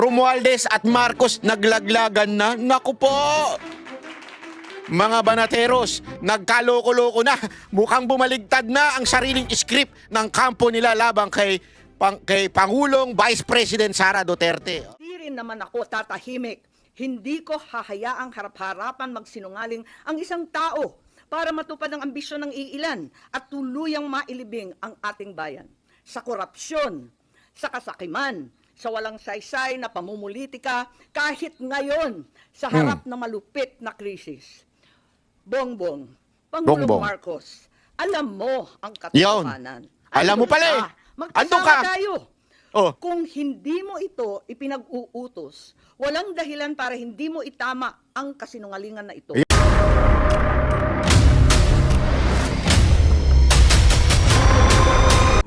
Romualdez at Marcos naglaglagan na. Naku po! Mga banateros, nagkaloko-loko na. Mukhang bumaligtad na ang sariling script ng kampo nila labang kay Pangulong Vice President Sara Duterte. Hindi rin naman ako tatahimik. Hindi ko hahayaang harap-harapan magsinungaling ang isang tao para matupad ang ambisyon ng iilan at tuluyang mailibing ang ating bayan. Sa korupsyon, sa kasakiman, sa walang saysay na pamumulitika, kahit ngayon sa harap ng malupit na krisis. Bongbong, Pangulong Marcos, alam mo ang katotohanan. Alam mo pala eh. Magkasama tayo. Oh. Kung hindi mo ito ipinag-uutos, walang dahilan para hindi mo itama ang kasinungalingan na ito.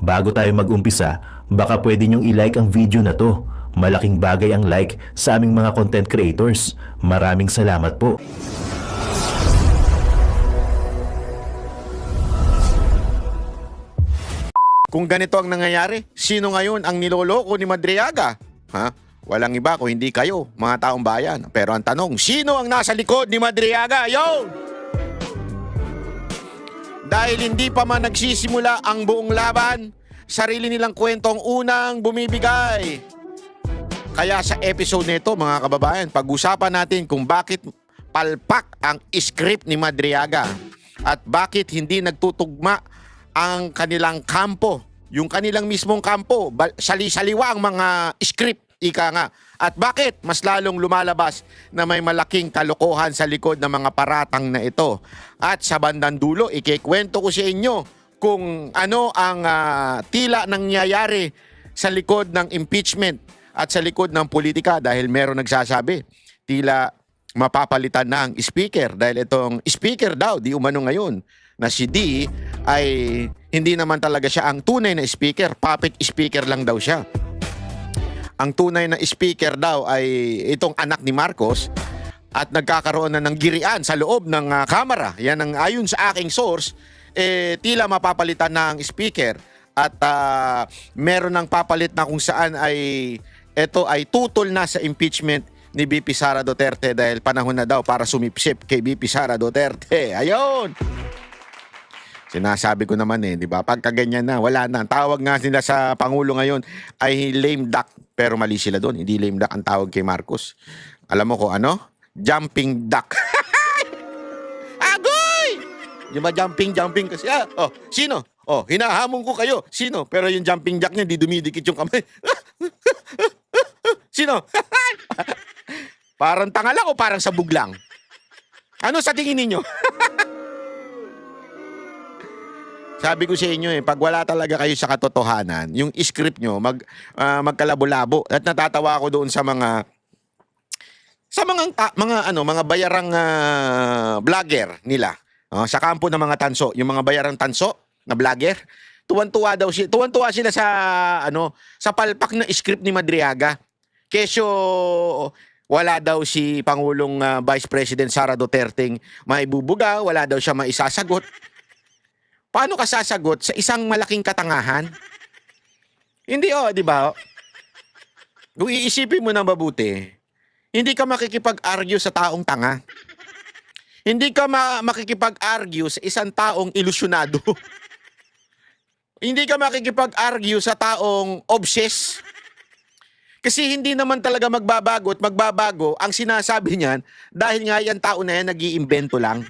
Bago tayo mag-umpisa, baka pwede nyong i-like ang video na to. Malaking bagay ang like sa aming mga content creators. Maraming salamat po. Kung ganito ang nangyayari, sino ngayon ang niloloko ni Madriaga? Ha? Walang iba kung hindi kayo, mga taong bayan. Pero ang tanong, sino ang nasa likod ni Madriaga? Yo! Dahil hindi pa man nagsisimula ang buong laban, sarili nilang kwento ang unang bumibigay. Kaya sa episode nito, mga kababayan, pag-usapan natin kung bakit palpak ang script ni Madriaga at bakit hindi nagtutugma ang kanilang kampo, yung kanilang mismong kampo, sali-saliwa ang mga script, ika nga. At bakit mas lalong lumalabas na may malaking kalokohan sa likod ng mga paratang na ito. At sa bandang dulo, ikikwento ko sa inyo kung ano ang tila nangyayari sa likod ng impeachment at sa likod ng politika dahil meron nagsasabi, tila mapapalitan na ang speaker dahil itong speaker daw, di umano ngayon, na si D ay hindi naman talaga siya ang tunay na speaker, puppet speaker lang daw siya. Ang tunay na speaker daw ay itong anak ni Marcos at nagkakaroon na ng girian sa loob ng kamera. Yan ang ayon sa aking source, tila mapapalitan na ang speaker at meron ng papalit na kung saan ay ito ay tutol na sa impeachment ni VP Sara Duterte dahil panahon na daw para sumipsip kay VP Sara Duterte. Ayun! Sinasabi ko naman di ba? Pagka ganyan na, wala na. Ang tawag nga nila sa Pangulo ngayon ay lame duck. Pero mali sila doon. Hindi lame duck ang tawag kay Marcos. Alam mo ko ano? Jumping duck. Agoy! Di ba jumping kasi? Oh, sino? Oh, hinahamon ko kayo. Sino? Pero yung jumping duck niya, di dumidikit yung kamay. Sino? Parang tanga lang o parang sabog lang? Ano sa tingin ninyo? Sabi ko sa inyo pag wala talaga kayo sa katotohanan, yung script nyo magkalabo-labo. At natatawa ako doon sa mga bayarang vlogger nila. Sa kampo ng mga tanso, yung mga bayarang tanso na vlogger, tuwan-tuwa sila sa palpak na script ni Madriaga. Kesyo wala daw si Pangulong Vice President Sara Duterte maibubuga, wala daw siya maisasagot. Paano ka sasagot sa isang malaking katangahan? Hindi di ba? Kung iisipin mo na mabuti, hindi ka makikipag-argue sa taong tanga. Hindi ka makikipag-argue sa isang taong ilusyonado. Hindi ka makikipag-argue sa taong obsessed. Kasi hindi naman talaga magbabago at magbabago ang sinasabi niyan dahil nga yan tao na yan nag-iimbento lang.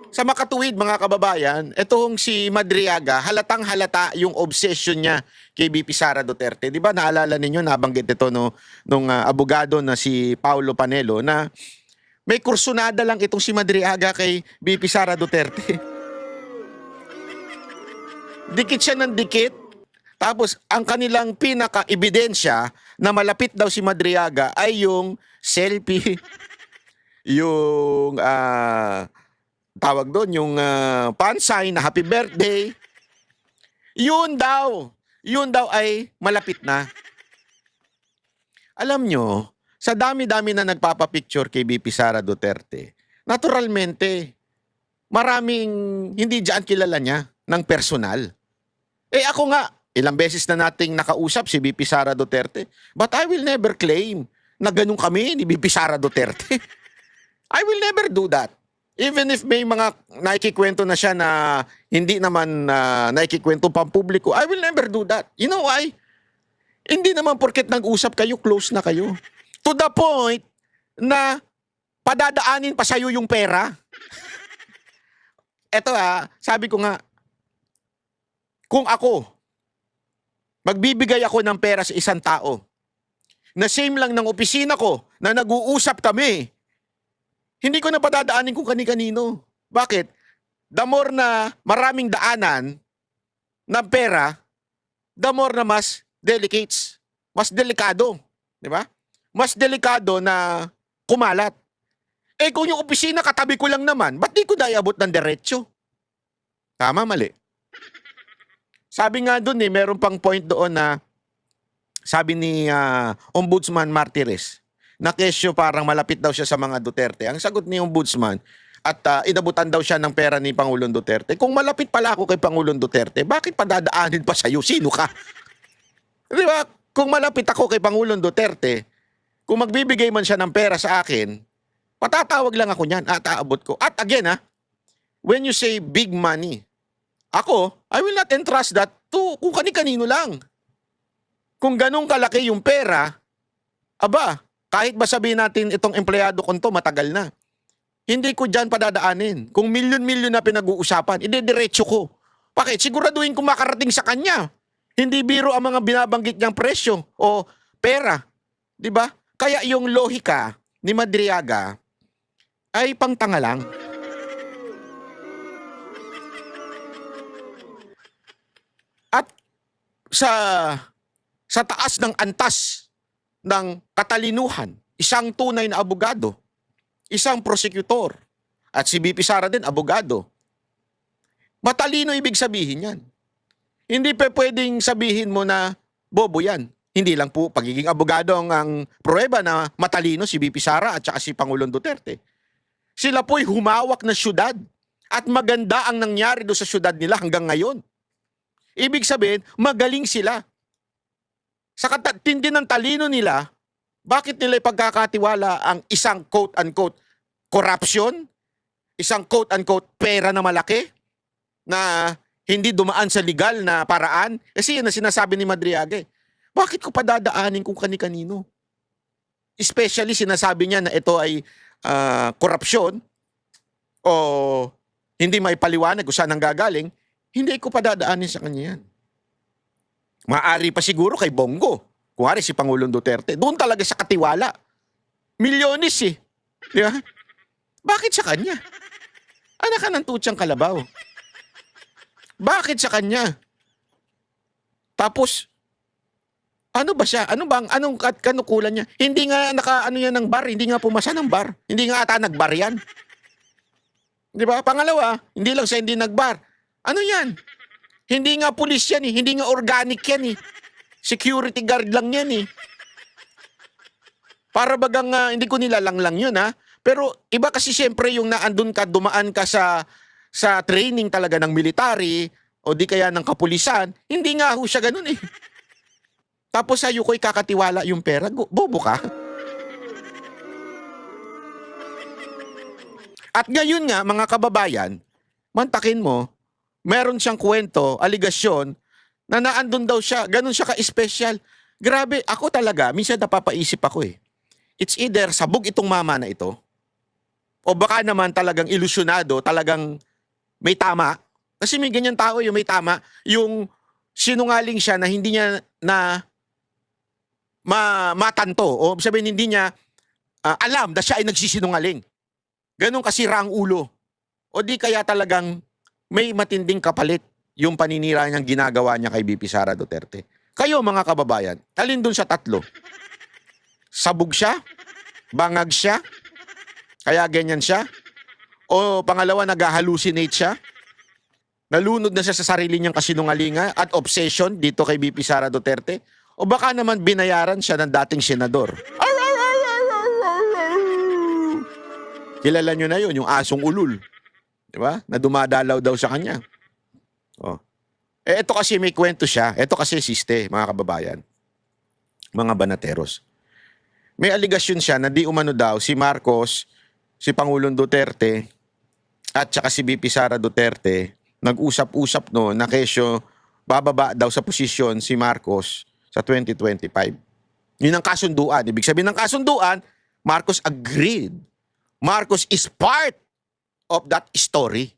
Sa makatuwid mga kababayan, itong si Madriaga, halatang halata yung obsession niya kay VP Sara Duterte. Di ba naalala ninyo, nabanggit ito nung abogado na si Paulo Panelo na may kursunada lang itong si Madriaga kay VP Sara Duterte. Dikit siya ng dikit. Tapos ang kanilang pinaka-ebidensya na malapit daw si Madriaga ay yung selfie, yung tawag doon, yung fan sign na happy birthday. Yun daw ay malapit na. Alam nyo, sa dami-dami na nagpapapicture kay VP Sara Duterte, naturalmente, maraming hindi dyan kilala niya ng personal. Ako nga, Ilang beses na nating nakausap si VP Sara Duterte. But I will never claim na ganun kami ni VP Sara Duterte. I will never do that. Even if may mga nakikikwento na siya na hindi naman nakikikwento pampubliko, I will never do that. You know why? Hindi naman porket nag-usap kayo, close na kayo. To the point na padadaanin pa sa'yo yung pera. Eto sabi ko nga, kung ako, magbibigay ako ng pera sa isang tao, na same lang ng opisina ko, na nag-uusap kami, hindi ko na padadaanin kung kani-kanino. Bakit? The more na maraming daanan ng pera, the more na mas delicates, mas delikado. Di ba? Mas delikado na kumalat. Eh kung yung opisina katabi ko lang naman, ba't di ko naiabot ng diretsyo? Tama, mali. Sabi nga doon meron pang point doon na sabi ni Ombudsman Martires na kesyo parang malapit daw siya sa mga Duterte. Ang sagot ni Ombudsman at inabutan daw siya ng pera ni Pangulong Duterte. Kung malapit pala ako kay Pangulong Duterte, bakit padadaanin pa sa'yo? Sino ka? Di ba? Kung malapit ako kay Pangulong Duterte, kung magbibigay man siya ng pera sa akin, patatawag lang ako niyan at aabot ko. At again when you say big money, ako, I will not entrust that to kung kani-kanino lang. Kung ganun kalaki yung pera, aba, kahit ba sabihin natin itong empleyado ko to matagal na, hindi ko dyan padadaanin. Kung milyon-milyon na pinag-uusapan, idediretso ko. Bakit? Siguraduhin kung makarating sa kanya. Hindi biro ang mga binabanggit niyang presyo o pera. Di ba? Kaya yung lohika ni Madriaga ay pangtanga lang. At sa taas ng antas ng katalinuhan, isang tunay na abogado, isang prosecutor, at si VP Sara din, abogado. Matalino ibig sabihin yan. Hindi pa pwedeng sabihin mo na bobo yan. Hindi lang po pagiging abogado ang pruweba na matalino si VP Sara at saka si Pangulong Duterte. Sila po'y humawak na syudad at maganda ang nangyari do sa syudad nila hanggang ngayon. Ibig sabihin, magaling sila. Sa tindi ng talino nila, bakit nila ipagkakatiwala ang isang quote-unquote corruption, isang quote-unquote pera na malaki, na hindi dumaan sa legal na paraan? Kasi yun na sinasabi ni Madriaga. Bakit ko padadaanin kung kani-kanino? Especially sinasabi niya na ito ay korupsyon o hindi may paliwanag kung saan ang gagaling. Hindi ko padadaanin sa kanya yan. Maaari pa siguro kay Bongo. Kuwari si Pangulong Duterte. Doon talaga sa katiwala. Milyones Di ba? Bakit sa kanya? Anak ka ng tutsang kalabaw. Bakit sa kanya? Tapos, ano ba siya? Anong kanukulan niya? Hindi nga yan ng bar. Hindi nga pumasa ng bar. Hindi nga ata nagbar yan. Di ba? Pangalawa, hindi lang siya hindi nagbar. Ano yan? Hindi nga pulis yan Hindi nga organic yan Security guard lang yan Para bagang hindi ko nilalanglang yun Pero iba kasi siyempre yung naandun ka, dumaan ka sa training talaga ng military o di kaya ng kapulisan. Hindi nga ho siya ganun Tapos sa'yo ko'y kakatiwala yung pera. Bobo ka. At ngayon nga, mga kababayan, mantakin mo, meron siyang kwento, aligasyon, na naandun daw siya, ganun siya ka-special. Grabe, ako talaga, minsan napapaisip ako It's either sabog itong mama na ito, o baka naman talagang ilusyonado, talagang may tama. Kasi may ganyan tao yung may tama, yung sinungaling siya na hindi niya na matanto, o sabihin hindi niya alam na siya ay nagsisinungaling. Ganun kasira ang ulo. O di kaya talagang may matinding kapalit yung paninira niyang ginagawa niya kay VP Sara Duterte. Kayo mga kababayan, alin dun sa tatlo? Sabog siya? Bangag siya? Kaya ganyan siya? O pangalawa, nag-hallucinate siya? Nalunod na siya sa sarili niyang kasinungalinga at obsession dito kay VP Sara Duterte? O baka naman binayaran siya ng dating senador? Kilala nyo na yun, yung asong ulul. Di ba? Na dumadalaw daw sa kanya. Ito kasi may kwento siya. Ito kasi siste, mga kababayan. Mga banateros. May aligasyon siya na di umano daw si Marcos, si Pangulong Duterte, at saka si BP Sara Duterte, nag-usap-usap no na kesyo bababa daw sa posisyon si Marcos sa 2025. Yun ang kasunduan. Ibig sabihin ng kasunduan, Marcos agreed. Marcos is part of that story.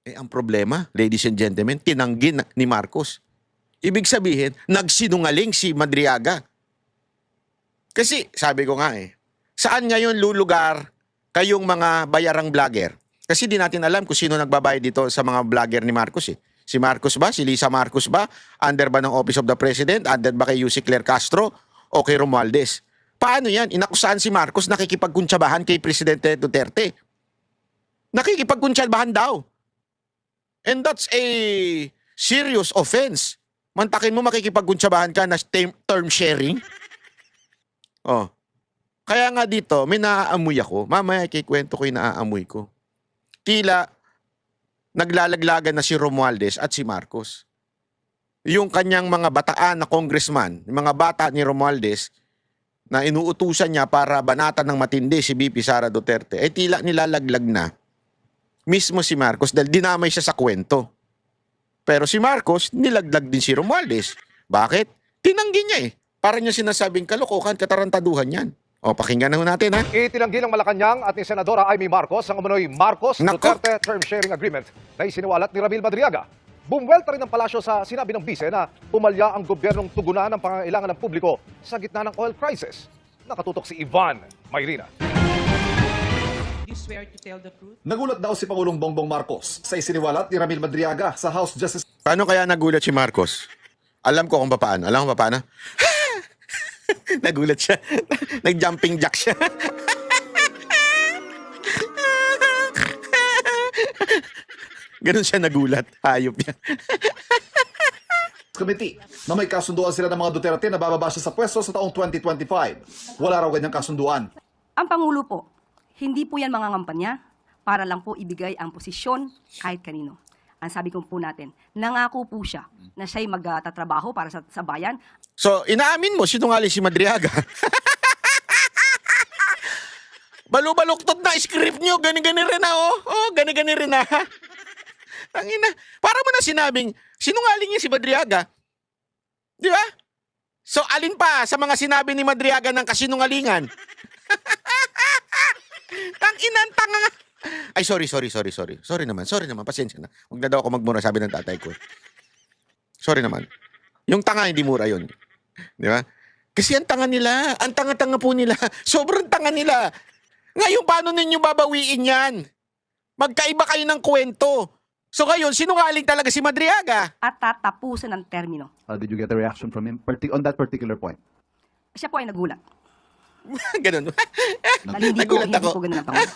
Ang problema, ladies and gentlemen, tinanggi ni Marcos. Ibig sabihin, nagsinungaling si Madriaga. Kasi, sabi ko nga saan ngayon lulugar kayong mga bayarang vlogger? Kasi di natin alam kung sino nagbabayad dito sa mga vlogger ni Marcos Si Marcos ba? Si Lisa Marcos ba? Under ba ng Office of the President? Under ba kay Yussi Claire Castro? O kay Romualdez? Paano yan? Inakusahan si Marcos nakikipagkuntsabahan kay Presidente Duterte. Nakikipagkuntsabahan daw. And that's a serious offense. Mantakin mo makikipagkuntsabahan ka na term sharing. Oh. Kaya nga dito, may naaamoy ako. Mamaya kikwento ko yung naaamoy ko. Tila naglalaglagan na si Romualdez at si Marcos. Yung kanyang mga bataan na congressman, yung mga bata ni Romualdez, na inuutusan niya para banatan ng matindi si BP Sara Duterte, tila nilalaglag na mismo si Marcos dahil dinamay siya sa kwento. Pero si Marcos, nilaglag din si Romualdez. Bakit? Tinanggi niya Para niya sinasabing kalokohan, katarantaduhan yan. O, pakinggan na natin ha. Itinanggi ng Malacanang at ni Senadora Amy Marcos ang umano'y Marcos-Duterte Term Sharing Agreement na isiniwalat ni Ramil Madriaga. Bumwelta rin ng palasyo sa sinabi ng bise na pumalya ang gobyernong tugunan ang pangangailangan ng publiko sa gitna ng oil crisis. Nakatutok si Ivan Mayrina. You swear to tell the truth? Nagulat daw si Pangulong Bongbong Marcos sa isiniwalat ni Ramil Madriaga sa House Justice Paano kaya nagulat si Marcos? Alam ko kung paano. Alam ko paano? Nagulat siya. Nag-jumping jack siya. Ganun siya nagulat. Hayop yan. Committee na may kasunduan sila ng mga Duterte na bababa siya sa pwesto sa taong 2025. Wala raw ganyang kasunduan. Ang Pangulo po, hindi po yan mangangampanya para lang po ibigay ang posisyon kahit kanino. Ang sabi ko po natin, nangako po siya na siya'y magtatrabaho para sa bayan. So, inaamin mo, sinungaling si Madriaga. Balu-baluktot na script nyo. Gani-gani rin na, oh. Oh, gani-gani rin na. Tangina. Para mo na sinabing, sinungaling niya si Madriaga. Di ba? So, alin pa sa mga sinabi ni Madriaga ng kasinungalingan? Tanginan, tanga. Ay, sorry. Sorry naman, pasensya na. Huwag na daw ako magmura, sabi ng tatay ko. Sorry naman. Yung tanga, hindi mura yun. Di ba? Kasi ang tanga nila, ang tanga-tanga po nila. Sobrang tanga nila. Ngayon, paano ninyo babawiin yan? Magkaiba kayo ng kwento. So ngayon, sinungaling talaga si Madriaga. At tatapusan ng termino. Did you get a reaction from him on that particular point? Siya po ay nagulat. Ganun. Dahil hindi Nagulat ako. po ganun ang Pangulo.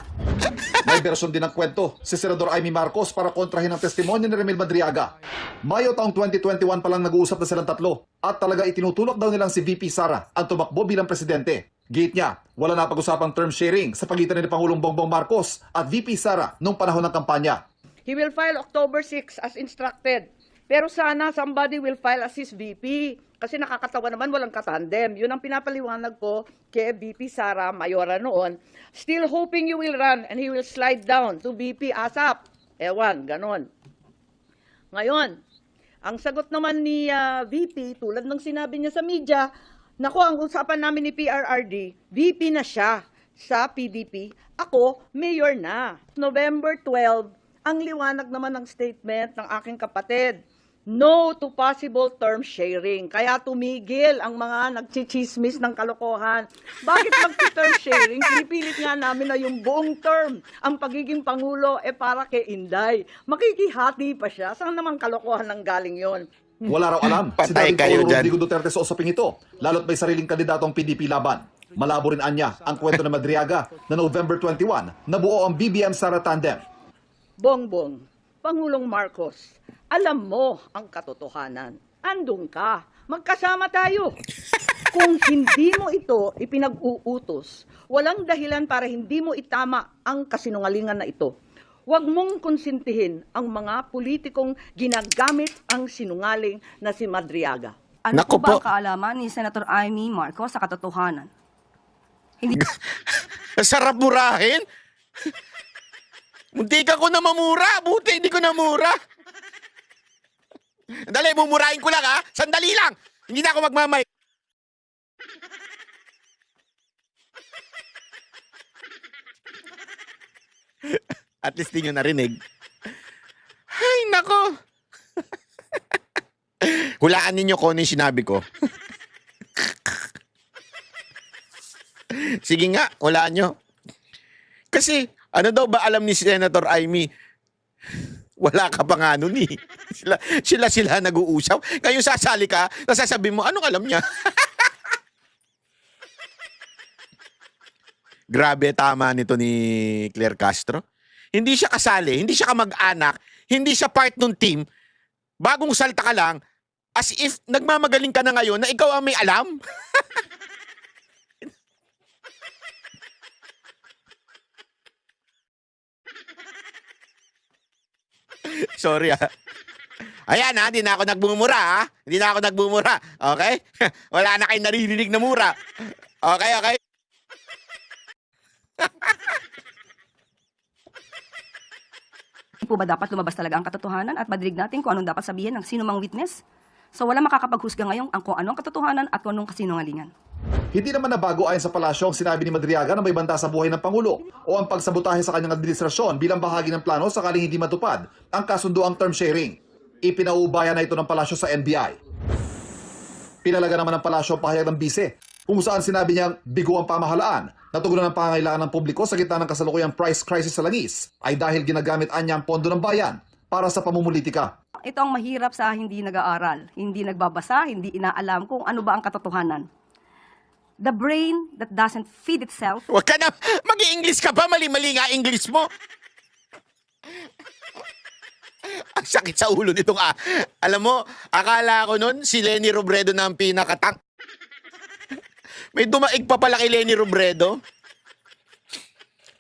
May bersyon din ng kwento si Senador Amy Marcos para kontrahin ang testimonya ni Ramil Madriaga. Mayo taong 2021 pa lang nag-uusap na silang tatlo at talaga itinutulak daw nilang si VP Sara ang tumakbo bilang presidente. Gate niya, wala na pag-usapang term sharing sa pagitan ni Pangulong Bongbong Marcos at VP Sara noong panahon ng kampanya. He will file October 6 as instructed. Pero sana somebody will file as his VP. Kasi nakakatawa naman, walang katandem. Yun ang pinapaliwanag ko kay VP Sara Mayora noon. Still hoping you will run and he will slide down to VP ASAP. Ewan, ganon. Ngayon, ang sagot naman ni VP, tulad ng sinabi niya sa media, naku, ang usapan namin ni PRRD, VP na siya sa PDP. Ako, mayor na. November 12, ang liwanag naman ng statement ng aking kapatid. No to possible term sharing. Kaya tumigil ang mga nagchichismis ng kalokohan. Bakit magti-term sharing? Pinipilit nga namin na yung buong term, ang pagiging Pangulo, para kay Inday. Makikihati pa siya. Saan naman kalokohan ng galing yon? Wala raw alam si Patay dating kayo Pangulo dyan. Rodrigo Duterte sa usaping ito, lalo't may sariling kandidatong PDP laban. Malabo rin anya ang kwento ng Madriaga na November 21, nabuo ang BBM Sara Tandem. Bongbong, Pangulong Marcos, alam mo ang katotohanan. Andun ka. Magkasama tayo. Kung hindi mo ito ipinag-uutos, walang dahilan para hindi mo itama ang kasinungalingan na ito. Huwag mong konsintihin ang mga politikong ginagamit ang sinungaling na si Madriaga. Ano Naku po ba po. ang kaalaman ni Senator Amy Marcos sa katotohanan? Hindi Sarap murahin. Munti ka ko na mamura. Buti hindi ko namura. Dali, mumurahin ko lang ha. Sandali lang. Hindi na ako magmamay. At least di nyo narinig. Ay, nako. Hulaan ninyo kung ano yung sinabi ko. Sige nga, hulaan nyo. Kasi, ano daw ba alam ni Senator Amy? Wala ka pa nga nun eh. Sila nag-uusap. Ngayon sasali ka, nasasabi mo, anong alam niya? Grabe, tama nito ni Claire Castro. Hindi siya kasali, hindi siya kamag-anak, hindi siya part ng team. Bagong salta ka lang, as if nagmamagaling ka na ngayon na ikaw ang may alam. Sorry ha. Ayan ha, hindi na ako nagbumura ha. Hindi na ako nagbumura. Okay? Wala na kayong naririnig na mura. Okay, okay? po ba dapat lumabas talaga ang katotohanan at madinig natin kung anong dapat sabihin ng sino mang witness? So wala makakapaghusga ngayon ang kung anong katotohanan at kung anong kasinungalingan. Hindi naman nabago ayon sa palasyo ang sinabi ni Madriaga na may banta sa buhay ng Pangulo o ang pagsabotahe sa kanyang administrasyon bilang bahagi ng plano sakaling hindi matupad ang kasunduang term sharing. Ipinauubaya na ito ng palasyo sa NBI. Pinalaga naman ng palasyo ang pahayag ng bise kung saan sinabi niyang bigo ang pamahalaan na tugunan ng pangangailangan ng publiko sa gitna ng kasalukuyang price crisis sa langis ay dahil ginagamit niya ang pondo ng bayan para sa pamumulitika. Ito ang mahirap sa hindi nag-aaral, hindi nagbabasa, hindi inaalam kung ano ba ang katotohanan. The brain that doesn't feed itself. Huwag ka na, mag-i-English ka pa, mali-mali nga English mo. Ang sakit sa ulo nitong alam mo, akala ko nun si Lenny Robredo na ang pinakatang. May dumaig pa pala kay Lenny Robredo.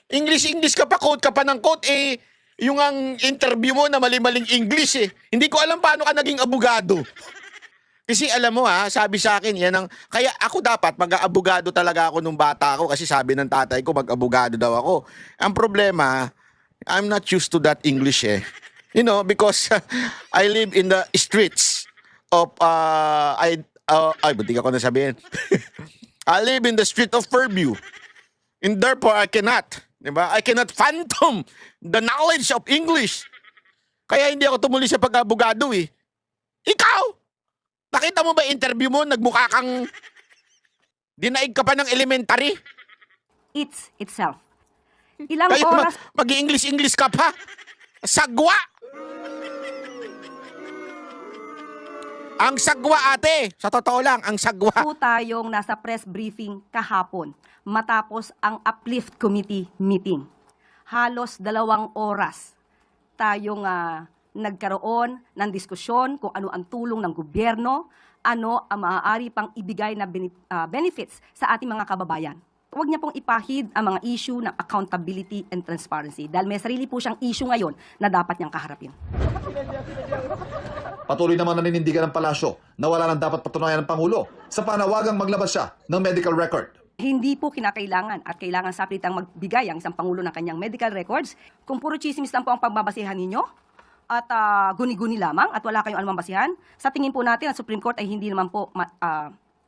English ka pa, quote ka pa ng quote, eh, yung ang interview mo na mali-maling English eh. Hindi ko alam paano ka naging abogado. Kasi alam mo sabi sa akin, yan ang, kaya ako dapat mag-aabogado talaga ako nung bata ako kasi sabi ng tatay ko mag-abogado daw ako. Ang problema, I'm not used to that English eh. You know, because I live in the streets of, buti ako na sabihin. I live in the street of Fairview. And therefore, I cannot, diba? I cannot fathom the knowledge of English. Kaya hindi ako tumuli sa pag-abogado eh. Ikaw! Nakita mo ba interview mo? Nagmukha kang dinaig ka pa ng elementary? It's itself. Ilang Kayo oras mag-i-English ka pa? Sagwa! Ang sagwa ate, sa totoo lang, ang sagwa. po tayong nasa press briefing kahapon matapos ang Uplift Committee meeting. Halos 2 oras tayong nagkaroon ng diskusyon kung ano ang tulong ng gobyerno, ano ang maaari pang ibigay na benefits sa ating mga kababayan. Huwag niya pong ipahid ang mga issue ng accountability and transparency dahil may sarili po siyang issue ngayon na dapat niyang kaharapin. Patuloy naman naninindigan ng palasyo na wala nang dapat patunayan ng Pangulo sa panawagang maglabas siya ng medical record. Hindi po kinakailangan at kailangan sa pilitang magbigay ang isang Pangulo ng kanyang medical records. Kung puro chismis lang po ang pagbabasehan ninyo at guni-guni lamang at wala kayong anumang basihan, sa tingin po natin ang Supreme Court ay hindi naman po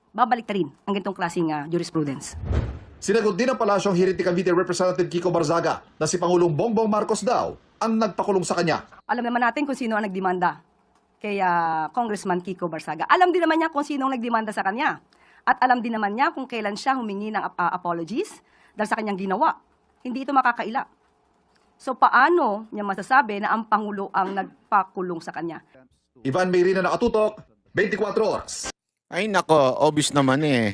babalik rin ang ganitong klaseng jurisprudence. Sinagot din ng palasyo ang hirit ni Cavite Representative Kiko Barzaga na si Pangulong Bongbong Marcos daw ang nagpakulong sa kanya. Alam naman natin kung sino ang nagdemanda kay Congressman Kiko Barzaga. Alam din naman niya kung sino ang nagdemanda sa kanya. At alam din naman niya kung kailan siya humingi ng apologies dahil sa kanyang ginawa. Hindi ito makakaila. So paano niya masasabi na ang Pangulo ang nagpakulong sa kanya? Ivan Mayrina nakatutok, 24 oras. Ay nako, obvious naman eh.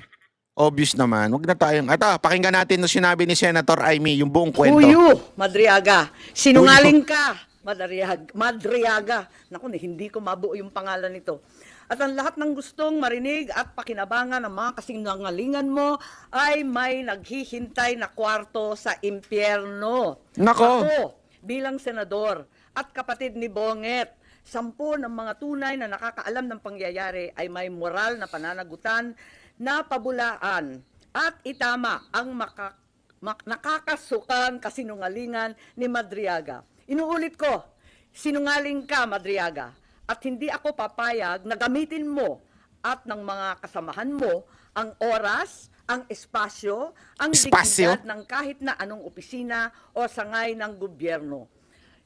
Obvious naman. Huwag na tayong, pakinggan natin no sinabi ni Senator Amy, yung buong kwento. Huyo, Madriaga. Sinungaling ka, Madriaga. Naku, hindi ko mabuo yung pangalan nito. At ang lahat ng gustong marinig at pakinabangan ng mga kasinungalingan mo ay may naghihintay na kwarto sa impyerno. Nako. Ako, bilang senador at kapatid ni Bonget. 10 ng mga tunay na nakakaalam ng pangyayari ay may moral na pananagutan na pabulaan at itama ang nakakasukang kasinungalingan ni Madriaga. Inuulit ko, sinungaling ka, Madriaga, at hindi ako papayag na gamitin mo at ng mga kasamahan mo ang oras, ang espasyo, ang dignidad ng kahit na anong opisina o sangay ng gobyerno.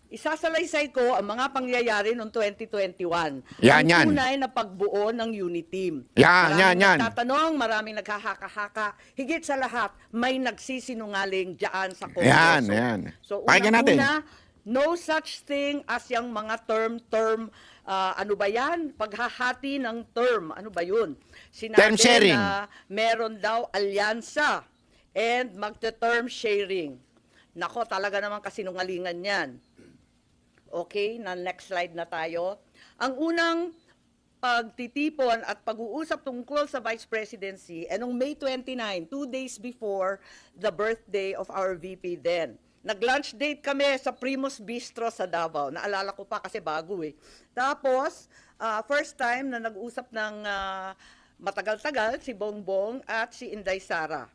Isasalaysay ko ang mga pangyayari noong 2021. Yan. Ang tunay na pagbuo ng Uniteam. Yan. Nagtatanong, maraming naghahaka-haka. Higit sa lahat, may nagsisinungaling dyan sa Kongreso. Yan. So, Pakinggan natin. No such thing as yung mga term, ano ba yan? Paghahati ng term, ano ba yun? Sinabi Term sharing. na meron daw alyansa and magte-term sharing. Nako, talaga naman kasinungalingan yan. Okay, next slide na tayo. Ang unang pagtitipon at pag-uusap tungkol sa Vice Presidency ay noong May 29, 2 days before the birthday of our VP then. Nag-lunch date kami sa Primus Bistro sa Davao. Naalala ko pa kasi bago eh. Tapos, first time na nag-usap ng matagal-tagal si Bongbong at si Inday Sara.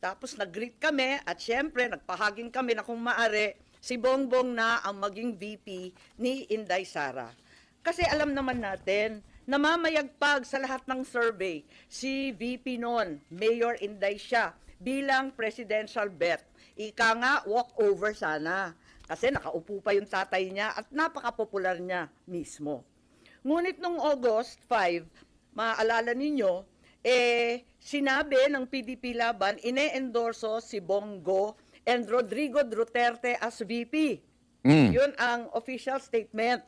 Tapos nag-greet kami at syempre nagpahaging kami na kung maaari si Bongbong na ang maging VP ni Inday Sara. Kasi alam naman natin, namamayagpag sa lahat ng survey si VP noon, Mayor Inday siya, bilang presidential bet. Ika nga, walkover sana. Kasi nakaupo pa yung tatay niya at napaka-popular niya mismo. Ngunit nung August 5, maaalala ninyo, sinabi ng PDP Laban, ine-endorso si Bongo and Rodrigo Duterte as VP. Yun ang official statement.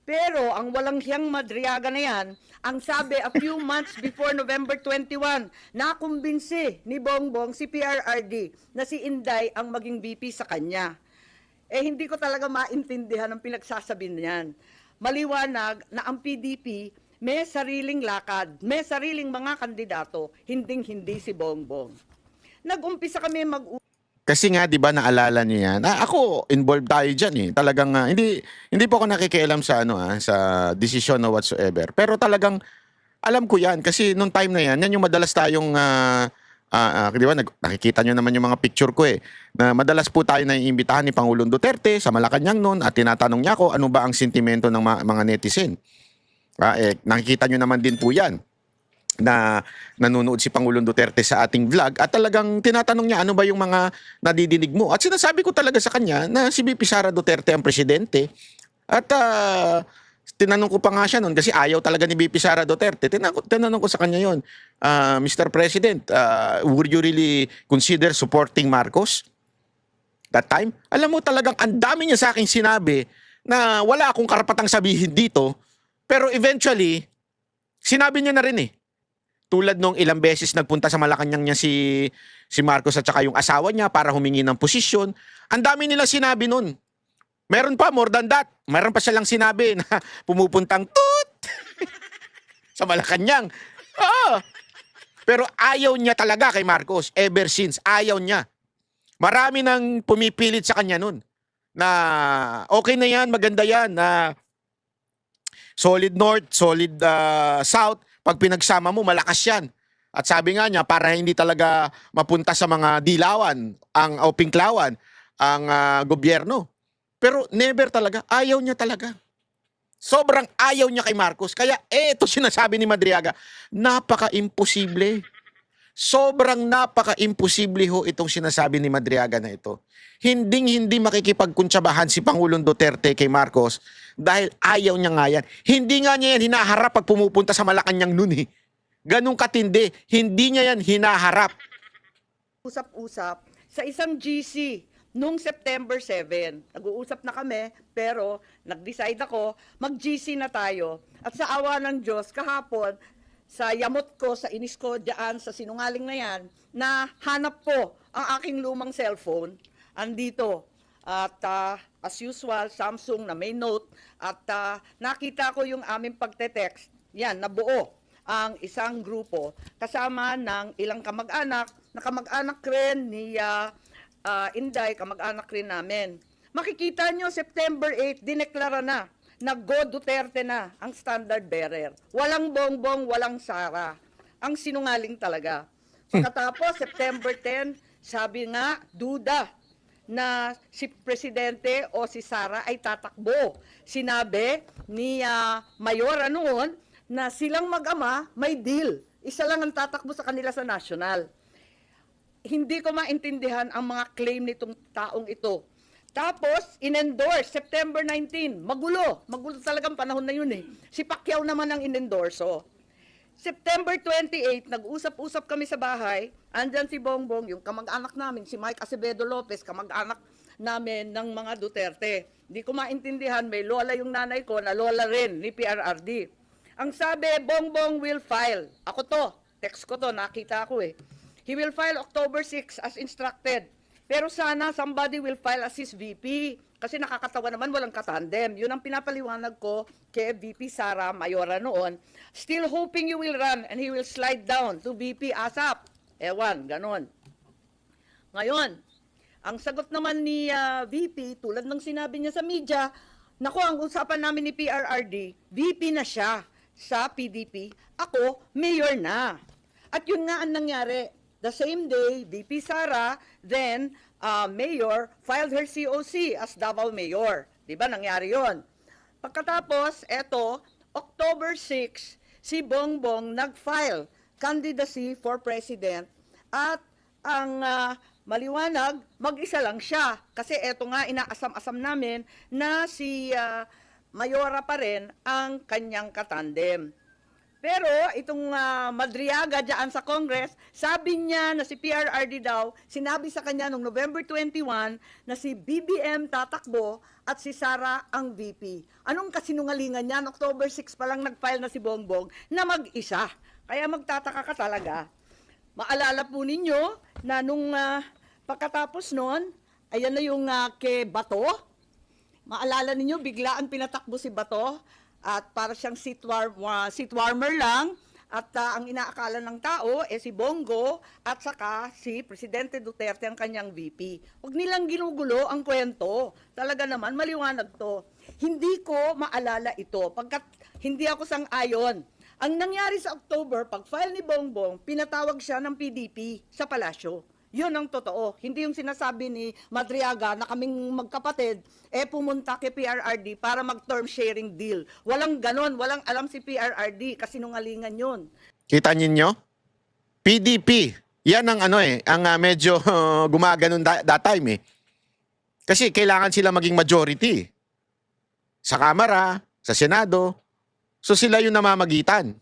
Pero ang walang hiyang Madriaga na yan, ang sabi a few months before November 21, nakumbinsi ni Bongbong si PRRD na si Inday ang maging VP sa kanya. Hindi ko talaga maintindihan ang pinagsasabi niyan. Maliwanag na ang PDP may sariling lakad, may sariling mga kandidato, hinding-hindi si Bongbong. Nag-umpisa kami Kasi nga 'di ba naalala niyo 'yan. Ako involved tayo diyan eh. Talagang hindi po ako nakikialam sa sa desisyon o whatsoever. Pero talagang alam ko 'yan kasi nung time na 'yan yung madalas tayong 'di ba nakikita niyo naman yung mga picture ko eh. Na madalas po tayo naiimbitahan ni Pangulong Duterte sa Malacanang noon at tinatanong niya ako ano ba ang sentimento ng mga netizen. Nakikita niyo naman din po 'yan na nanonood si Pangulong Duterte sa ating vlog at talagang tinatanong niya ano ba yung mga nadidinig mo. At sinasabi ko talaga sa kanya na si VP Sara Duterte ang presidente. At tinanong ko pa nga siya noon kasi ayaw talaga ni VP Sara Duterte. Tinanong ko sa kanya yon, Mr. President, would you really consider supporting Marcos? That time, alam mo talagang ang dami niya sa akin sinabi na wala akong karapatang sabihin dito. Pero eventually, sinabi niya na rin eh. Tulad nung ilang beses nagpunta sa Malacanang niya si Marcos at saka yung asawa niya para humingi ng posisyon. Ang dami nila sinabi nun. Meron pa, more than that. Meron pa silang sinabi na pumupuntang toot sa Malacanang. Pero ayaw niya talaga kay Marcos. Ever since, ayaw niya. Marami nang pumipilit sa kanya nun. Na okay na yan, maganda yan. Na solid North, solid South. Pag pinagsama mo, malakas yan. At sabi nga niya, para hindi talaga mapunta sa mga dilawan o pinklawan ang gobyerno. Pero never talaga, ayaw niya talaga. Sobrang ayaw niya kay Marcos. Kaya ito sinasabi ni Madriaga, napaka-imposible. Sobrang napaka-imposible ho itong sinasabi ni Madriaga na ito. Hindi makikipagkuntsabahan si Pangulong Duterte kay Marcos dahil ayaw niya nga yan. Hindi nga niya yan hinaharap pag pumupunta sa Malacanang nun eh. Ganun katindi. Hindi niya yan hinaharap. Usap-usap sa isang GC noong September 7. Nag-uusap na kami pero nag-decide ako mag-GC na tayo. At sa awa ng Diyos kahapon sa yamot ko, sa inis ko diyan sa sinungaling na yan, na hanap po ang aking lumang cellphone. Andito. At as usual, Samsung na may note. At nakita ko yung aming pagte-text. Yan, nabuo ang isang grupo kasama ng ilang kamag-anak, na kamag-anak rin ni Inday, kamag-anak rin namin. Makikita nyo, September 8, dineklara na Go Duterte na ang standard bearer. Walang Bongbong, walang Sara. Ang sinungaling talaga. Pagkatapos, September 10, sabi nga, duda na si Presidente o si Sara ay tatakbo. Sinabi ni Mayora noon na silang mag-ama may deal. Isa lang ang tatakbo sa kanila sa national. Hindi ko maintindihan ang mga claim nitong taong ito. Tapos, in-endorse, September 19, magulo talagang panahon na yun eh. Si Pacquiao naman ang in-endorso. September 28, nag-usap-usap kami sa bahay, andyan si Bongbong, yung kamag-anak namin, si Mike Acevedo Lopez, kamag-anak namin ng mga Duterte. Hindi ko maintindihan, may lola yung nanay ko na lola rin ni PRRD. Ang sabi, Bongbong will file. Ako to, text ko to, nakita ko eh. He will file October 6 as instructed. Pero sana somebody will file as his VP. Kasi nakakatawa naman, walang katandem. Yun ang pinapaliwanag ko kay VP Sara Mayora noon. Still hoping you will run and he will slide down to VP ASAP. Ewan, ganon. Ngayon, ang sagot naman ni VP, tulad ng sinabi niya sa media, naku, ang usapan namin ni PRRD, VP na siya sa PDP. Ako, mayor na. At yun nga ang nangyari. The same day, VP Sara, then Mayor, filed her COC as Davao Mayor. Diba, nangyari yon. Pagkatapos, eto, October 6, si Bongbong nag-file candidacy for President at ang maliwanag, mag-isa lang siya. Kasi eto nga, inaasam-asam namin na si Mayora pa rin ang kanyang katandem. Pero itong Madriaga dyan sa Congress, sabi niya na si PRRD daw, sinabi sa kanya noong November 21 na si BBM tatakbo at si Sara ang VP. Anong kasinungalingan niyan? October 6 pa lang nag-file na si Bongbong na mag-isa. Kaya magtataka ka talaga. Maalala po ninyo na nung pagkatapos noon, ayan na yung kay Bato. Maalala ninyo, bigla ang pinatakbo si Bato. At para siyang seat warmer lang at ang inaakala ng tao si Bongo at saka si Presidente Duterte ang kanyang VP. Huwag nilang ginugulo ang kwento. Talaga naman maliwanag to. Hindi ko maalala ito pagkat hindi ako sang-ayon. Ang nangyari sa October, pag-file ni Bongbong, pinatawag siya ng PDP sa palasyo. Yun ang totoo. Hindi yung sinasabi ni Madriaga na kaming magkapatid, pumunta kay PRRD para mag-term sharing deal. Walang ganon, walang alam si PRRD, kasi nungalingan yun. Kita ninyo? PDP. Yan ang ang medyo gumaganon that time eh. Kasi kailangan sila maging majority. Sa Kamara, sa Senado. So sila yung namamagitan.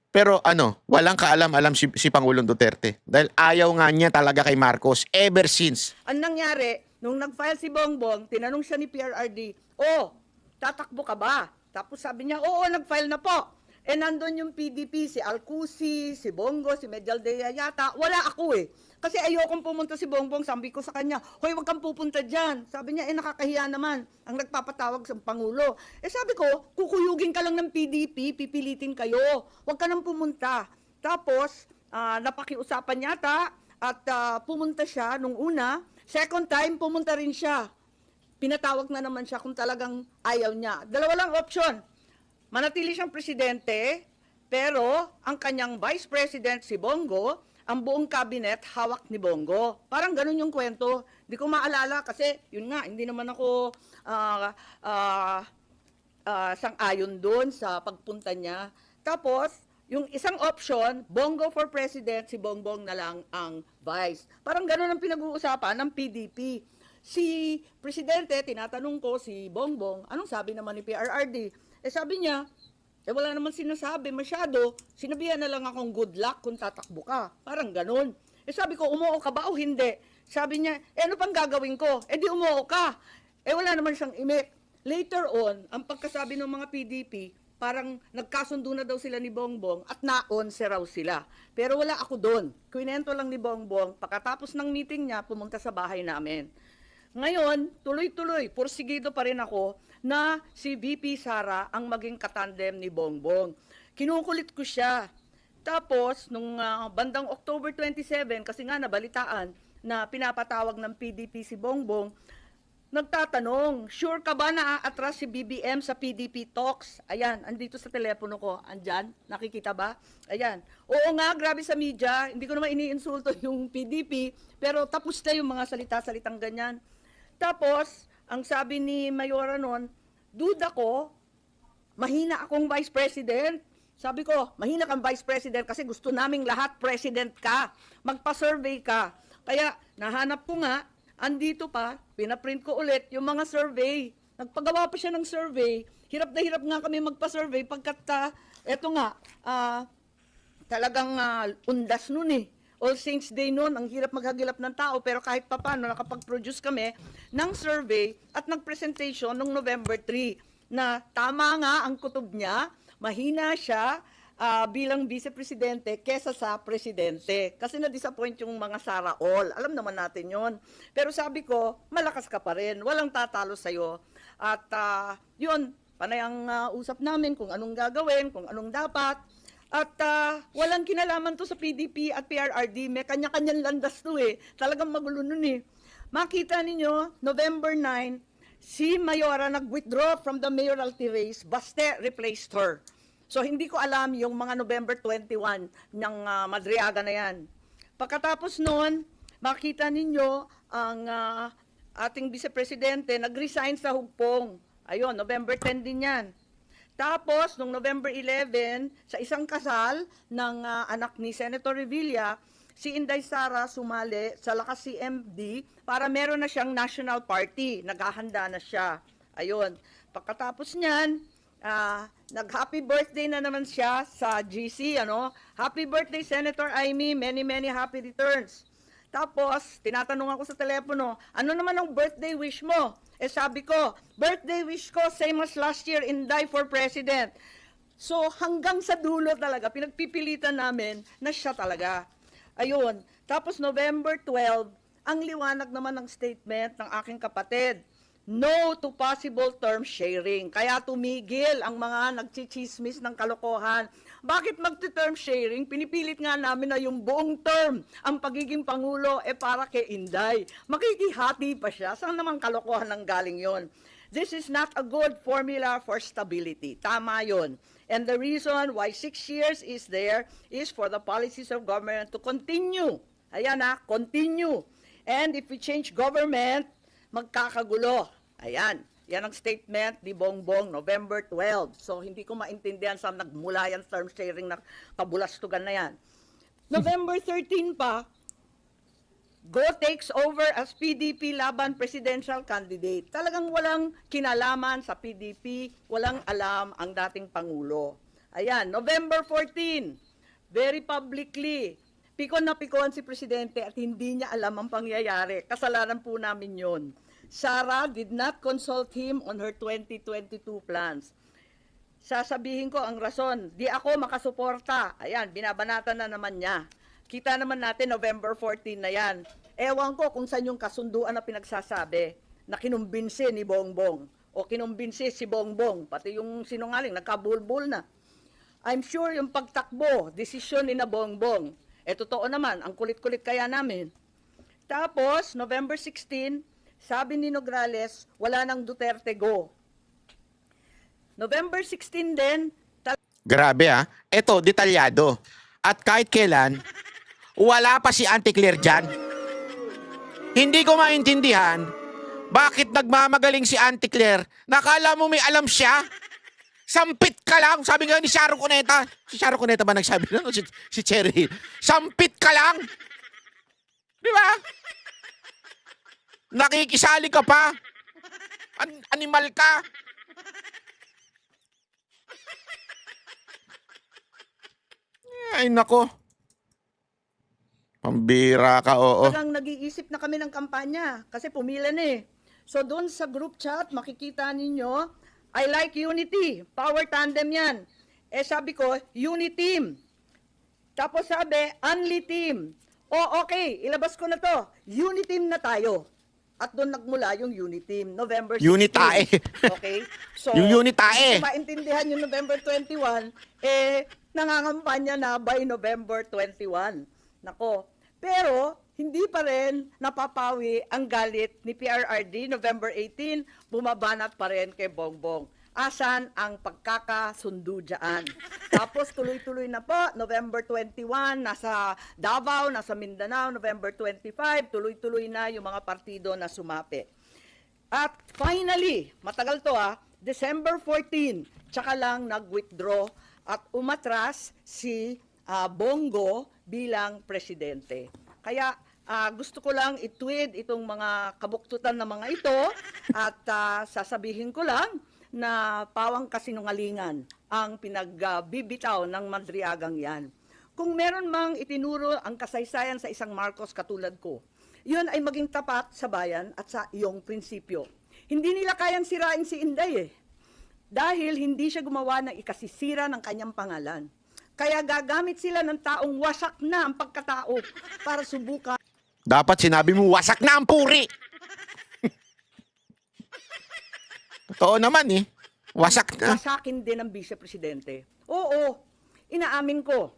Pero walang kaalam-alam si Pangulong Duterte. Dahil ayaw nga niya talaga kay Marcos ever since. Ang nangyari, nung nag-file si Bongbong, tinanong siya ni PRRD, tatakbo ka ba? Tapos sabi niya, oo, nag-file na po. Nandun yung PDP, si Alcusi, si Bongo, si Medialdea yata. Wala ako eh. Kasi ayokong pumunta si Bongbong, sabi ko sa kanya, hoy, wag kang pupunta dyan. Sabi niya, nakakahiya naman ang nagpapatawag sa Pangulo. Sabi ko, kukuyugin ka lang ng PDP, pipilitin kayo. Wag ka nang pumunta. Tapos, napakiusapan yata at pumunta siya nung una. Second time, pumunta rin siya. Pinatawag na naman siya kung talagang ayaw niya. Dalawa lang option. Manatili siyang presidente, pero ang kanyang vice president si Bongo, ang buong cabinet hawak ni Bongo. Parang ganun yung kwento. Di ko maalala kasi yun nga, hindi naman ako sang-ayon doon sa pagpunta niya. Tapos, yung isang option, Bongo for president, si Bongbong na lang ang vice. Parang ganun ang pinag-uusapan ng PDP. Si presidente, tinatanong ko si Bongbong, anong sabi naman ni PRRD? Sabi niya, wala naman sinasabi masyado, sinabihan na lang akong good luck kung tatakbo ka. Parang ganun. Sabi ko, umuo ka ba o hindi? Sabi niya, ano pang gagawin ko? Di umuo ka. Wala naman siyang imik. Later on, ang pagkasabi ng mga PDP, parang nagkasundo na daw sila ni Bongbong at naon raw sila. Pero wala ako doon. Kwinento lang ni Bongbong, pagkatapos ng meeting niya, pumunta sa bahay namin. Ngayon, tuloy-tuloy, pursigido pa rin ako na si VP Sara ang maging katandem ni Bongbong. Kinukulit ko siya. Tapos, nung bandang October 27, kasi nga nabalitaan na pinapatawag ng PDP si Bongbong, nagtatanong, sure ka ba na aatras si BBM sa PDP talks? Ayan, andito sa telepono ko. Andyan, nakikita ba? Ayan. Oo nga, grabe sa media. Hindi ko naman iniinsulto yung PDP, pero tapos na yung mga salita-salitang ganyan. Tapos, ang sabi ni Mayora noon, duda ko, mahina akong vice president. Sabi ko, mahina kang vice president kasi gusto naming lahat president ka. Magpa-survey ka. Kaya, nahanap ko nga, andito pa, pinaprint ko ulit yung mga survey. Nagpagawa pa siya ng survey. Hirap na hirap nga kami magpa-survey pagkat, eto nga, talagang undas nun eh. All Saints Day noon, ang hirap maghagilap ng tao, pero kahit papano nakapag-produce kami ng survey at nag-presentation noong November 3 na tama nga ang kutob niya, mahina siya bilang vice-presidente kesa sa presidente. Kasi na-disappoint yung mga Sara All. Alam naman natin yon. Pero sabi ko, malakas ka pa rin. Walang tatalo sa'yo. At yun, panay ang usap namin kung anong gagawin, kung anong dapat. At walang kinalaman to sa PDP at PRRD. May kanya-kanyang landas to eh. Talagang magulo nun eh. Makita ninyo, November 9, si Mayora nag-withdraw from the mayoralty race. Baste replaced her. So hindi ko alam yung mga November 21 ng Madriaga na yan. Pagkatapos noon, makita ninyo ang ating vice-presidente nag-resign sa hugpong. Ayun, November 10 din yan. Tapos, noong November 11, sa isang kasal ng anak ni Senator Revilla, si Inday Sara sumali sa Lakas CMD para meron na siyang national party. Naghahanda na siya. Ayun. Pagkatapos niyan, nag-happy birthday na naman siya sa GC, ano? Happy birthday, Senator Amy. Many, many happy returns. Tapos, tinatanong ako sa telepono, ano naman ang birthday wish mo? Eh sabi ko, birthday wish ko, same as last year, Inday for President. So, hanggang sa dulo talaga, pinagpipilitan namin na siya talaga. Ayun. Tapos, November 12, ang liwanag naman ng statement ng aking kapatid. No to possible term sharing. Kaya tumigil ang mga nagchichismis ng kalokohan. Bakit magti-term sharing? Pinipilit nga namin na yung buong term, ang pagiging Pangulo, para kay Inday. Makikihati pa siya. Saan naman kalokohan ng galing yon? This is not a good formula for stability. Tama yon. And the reason why 6 years is there is for the policies of government to continue. Ayan continue. And if we change government, magkakagulo. Ayan, yan ang statement ni Bongbong, November 12. So, hindi ko maintindihan saan nagmula yan term sharing na kabulastugan na yan. November 13 pa, Go takes over as PDP laban presidential candidate. Talagang walang kinalaman sa PDP, walang alam ang dating Pangulo. Ayan, November 14, very publicly, pikon na pikon si Presidente at hindi niya alam ang pangyayari. Kasalanan po namin yon. Sara did not consult him on her 2022 plans. Sasabihin ko ang rason, di ako makasuporta. Ayan, binabanatan na naman niya. Kita naman natin November 14 na yan. Ewan ko kung saan yung kasunduan na pinagsasabi na kinumbinsi ni Bongbong o kinumbinsi si Bongbong, pati yung sinungaling, nagkabulbul na. I'm sure yung pagtakbo, desisyon ni na Bongbong. Totoo naman, ang kulit-kulit kaya namin. Tapos, November 16, sabi ni Nograles, wala nang Duterte go. November 16 din. Grabe Ito, detalyado. At kahit kailan, wala pa si Auntie Claire dyan. Hindi ko maintindihan bakit nagmamagaling si Auntie Claire. Nakala mo may alam siya? Sampit ka lang. Sabi nga ni Sharon Cuneta. Si Sharon Cuneta ba nagsabi nun? Si Cherry. Sampit ka lang. Di ba? Nakikisali ka pa. Animal ka. Ay, nako. Pambira ka, oo. Talagang nag-iisip na kami ng kampanya kasi pumila na eh. So doon sa group chat, makikita ninyo, I like unity. Power tandem yan. Sabi ko, uniteam. Tapos sabi, only team. Okay, ilabas ko na to. Uniteam na tayo. At doon nagmula yung Uniteam, November 16. Unitae. Okay? So, Yung Unitae. kung maintindihan yung November 21, nangangampanya na by November 21. Nako. Pero hindi pa rin napapawi ang galit ni PRRD. November 18, bumabanat pa rin kay Bongbong. Asan ang pagkakasundo dyan? Tapos tuloy-tuloy na po, November 21, nasa Davao, nasa Mindanao, November 25, tuloy-tuloy na yung mga partido na sumapi. At finally, matagal to December 14, tsaka lang nag-withdraw at umatras si Bongo bilang presidente. Kaya gusto ko lang i-tweet itong mga kabuktutan na mga ito at sasabihin ko lang na pawang kasinungalingan ang pinagbibitaw ng Madriagang yan. Kung meron mang itinuro ang kasaysayan sa isang Marcos katulad ko, yun ay maging tapat sa bayan at sa iyong prinsipyo. Hindi nila kayang sirain si Inday dahil hindi siya gumawa ng ikasisira ng kanyang pangalan. Kaya gagamit sila ng taong wasak na ang pagkatao para subukan. Dapat sinabi mo, wasak na ang puri. Totoo naman wasak na. Wasakin din ng vice-presidente. Oo, inaamin ko.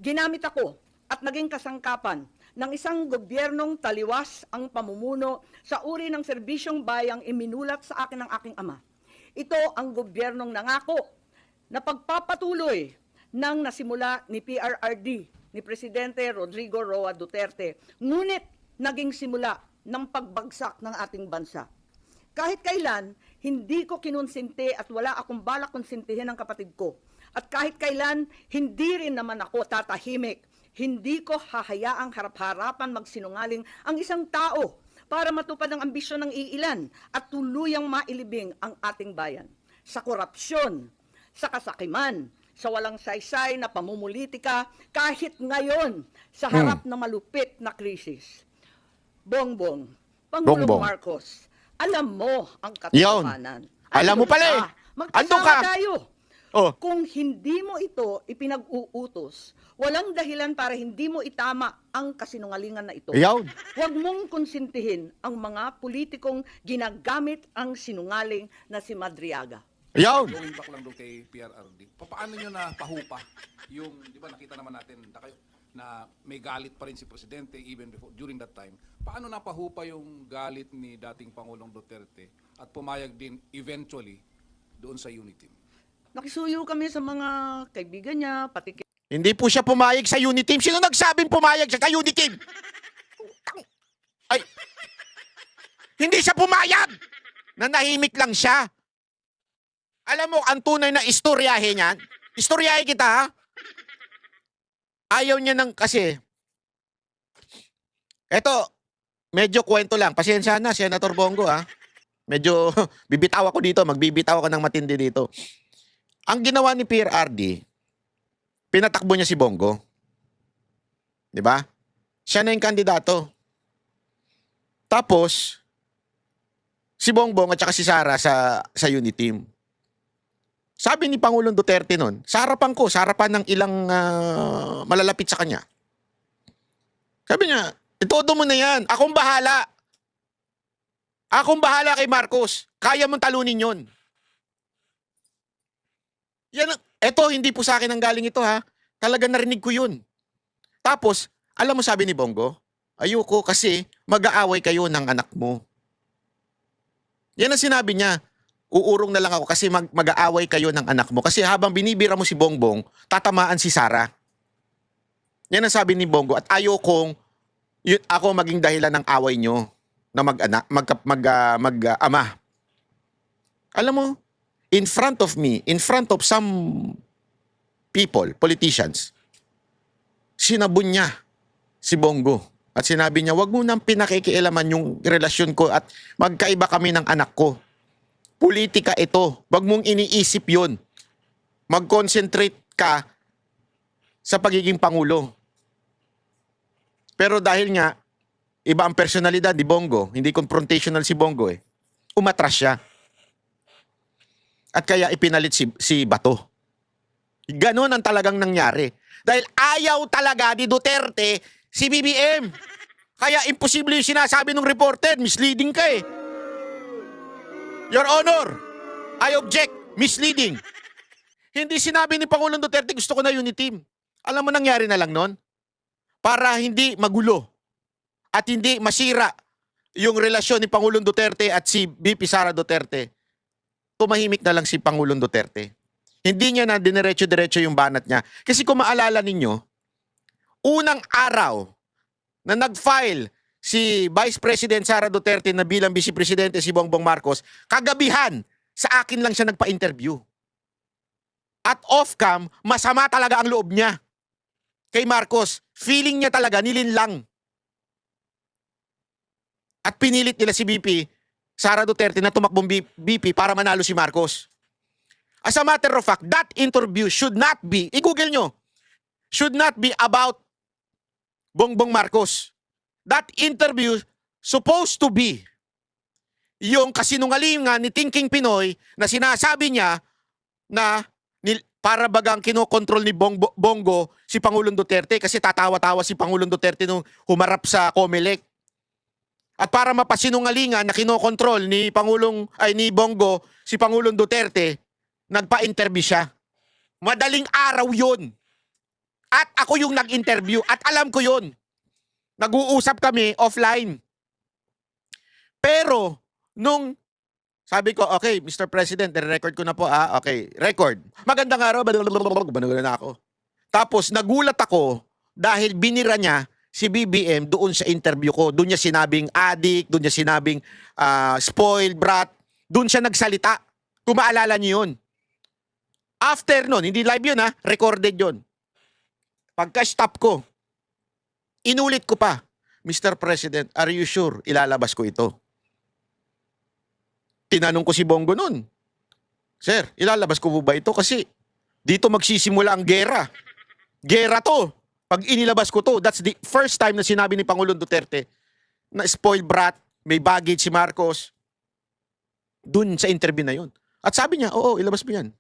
Ginamit ako at naging kasangkapan ng isang gobyernong taliwas ang pamumuno sa uri ng serbisyong bayang iminulat sa akin ng aking ama. Ito ang gobyernong nangako na pagpapatuloy ng nasimula ni PRRD, ni Presidente Rodrigo Roa Duterte. Ngunit naging simula ng pagbagsak ng ating bansa. Kahit kailan, hindi ko kinonsinti at wala akong balak konsintihin ang kapatid ko. At kahit kailan, hindi rin naman ako tatahimik. Hindi ko hahayaang harap-harapan magsinungaling ang isang tao para matupad ang ambisyon ng iilan at tuluyang mailibing ang ating bayan. Sa korupsyon, sa kasakiman, sa walang saysay na pamumulitika, kahit ngayon sa harap ng malupit na krisis. Bongbong, Pangulong Bongbong. Marcos, alam mo ang katotohanan. Alam mo pala Andun Magkasama ka. tayo. Oh. Kung hindi mo ito ipinag-uutos, walang dahilan para hindi mo itama ang kasinungalingan na ito. Yawn. Huwag mong konsintihin ang mga politikong ginagamit ang sinungaling na si Madriaga. Yawn. Going back lang doon kay PRRD. Paano nyo na pahupa yung, di ba nakita naman natin na may galit pa rin si Presidente even before, during that time. Paano napahupa yung galit ni dating Pangulong Duterte at pumayag din eventually doon sa unity? Nakisuyo kami sa mga kaibigan niya, pati Hindi po siya pumayag sa unit team. Sino nagsabing pumayag siya sa unit team? Ay, hindi siya pumayag. Nanahimik lang siya. Alam mo, ang tunay na istoryahe niyan, istoryahe kita ha. Ayaw niya kasi, eto, medyo kwento lang. Pasensya na, Senator Bongo ha. Medyo bibitaw ako dito, magbibitaw ako ng matindi dito. Ang ginawa ni PRRD, pinatakbo niya si Bongo. 'Di ba? Siya na yung kandidato. Tapos si Bongbong at saka si Sara sa unit team. Sabi ni Pangulong Duterte noon, sa harapan ko, sa harapan ng ilang malalapit sa kanya. Sabi niya, itodo mo na yan. Akong bahala. Akong bahala kay Marcos. Kaya mong talunin yon. Yan, eto, hindi po sa akin ang galing ito ha. Talaga narinig ko yun. Tapos, alam mo sabi ni Bongo, ayoko kasi mag-aaway kayo ng anak mo. Yan ang sinabi niya. Uurong na lang ako kasi mag-aaway kayo ng anak mo. Kasi habang binibira mo si Bongbong, tatamaan si Sara. Yan ang sabi ni Bongo. At ayokong ako maging dahilan ng away nyo na mag-ama. Alam mo, in front of me, in front of some people, politicians, sinabon niya si Bongo. At sinabi niya, wag mo nang pinakikialaman yung relasyon ko at magkaiba kami ng anak ko. Politika ito. Wag mong iniisip yun. Mag-concentrate ka sa pagiging Pangulo. Pero dahil nga, iba ang personalidad ni Bongo, hindi confrontational si Bongo umatras siya. At kaya ipinalit si Bato. Ganon ang talagang nangyari. Dahil ayaw talaga ni Duterte si BBM. Kaya imposible yung sinasabi ng reporter. Misleading ka Your Honor, I object. Misleading. Hindi sinabi ni Pangulong Duterte, gusto ko na unity team. Alam mo nangyari na lang nun? para hindi magulo at hindi masira yung relasyon ni Pangulong Duterte at si VP Sara Duterte, tumahimik na lang si Pangulong Duterte. Hindi niya na dinerecho-diretso yung banat niya. Kasi kung maalala ninyo, unang araw na nag-file si Vice President Sara Duterte na bilang Vice Presidente si Bongbong Marcos, kagabihan, sa akin lang siya nagpa-interview. At off-cam, masama talaga ang loob niya kay Marcos. Feeling niya talaga, nilinlang. At pinilit nila si VP Sara Duterte na tumakbong VP para manalo si Marcos. As a matter of fact, that interview should not be, i-google nyo, should not be about Bongbong Marcos. That interview supposed to be yung kasinungalingan ni Thinking Pinoy na sinasabi niya na para bagang kinokontrol ni Bongo si Pangulong Duterte kasi tatawa-tawa si Pangulong Duterte nung humarap sa Comelec. At para mapasinungalingan na kinokontrol ni ni Bongo si Pangulong Duterte, nagpa-interview siya. Madaling araw 'yon. At ako yung nag-interview at alam ko 'yon. Nag-uusap kami offline. Pero nung sabi ko, okay, Mr. President, record ko na po. Okay, record. Magandang araw. Banugulan na ako. Tapos nagulat ako dahil binira niya si BBM doon sa interview ko. Doon niya sinabing addict, doon niya sinabing spoiled brat. Doon siya nagsalita. Kung maalala niyo yun. After nun, hindi live yun recorded yun. Pagka-stop ko, inulit ko pa, Mr. President, are you sure ilalabas ko ito? Tinanong ko si Bongo nun, Sir, ilalabas ko po ba ito? Kasi dito magsisimula ang gera. Gera to. Pag inilabas ko to, that's the first time na sinabi ni Pangulong Duterte na spoiled brat, may baggage si Marcos. Dun sa interview na yun. At sabi niya, oo, ilabas mo yan.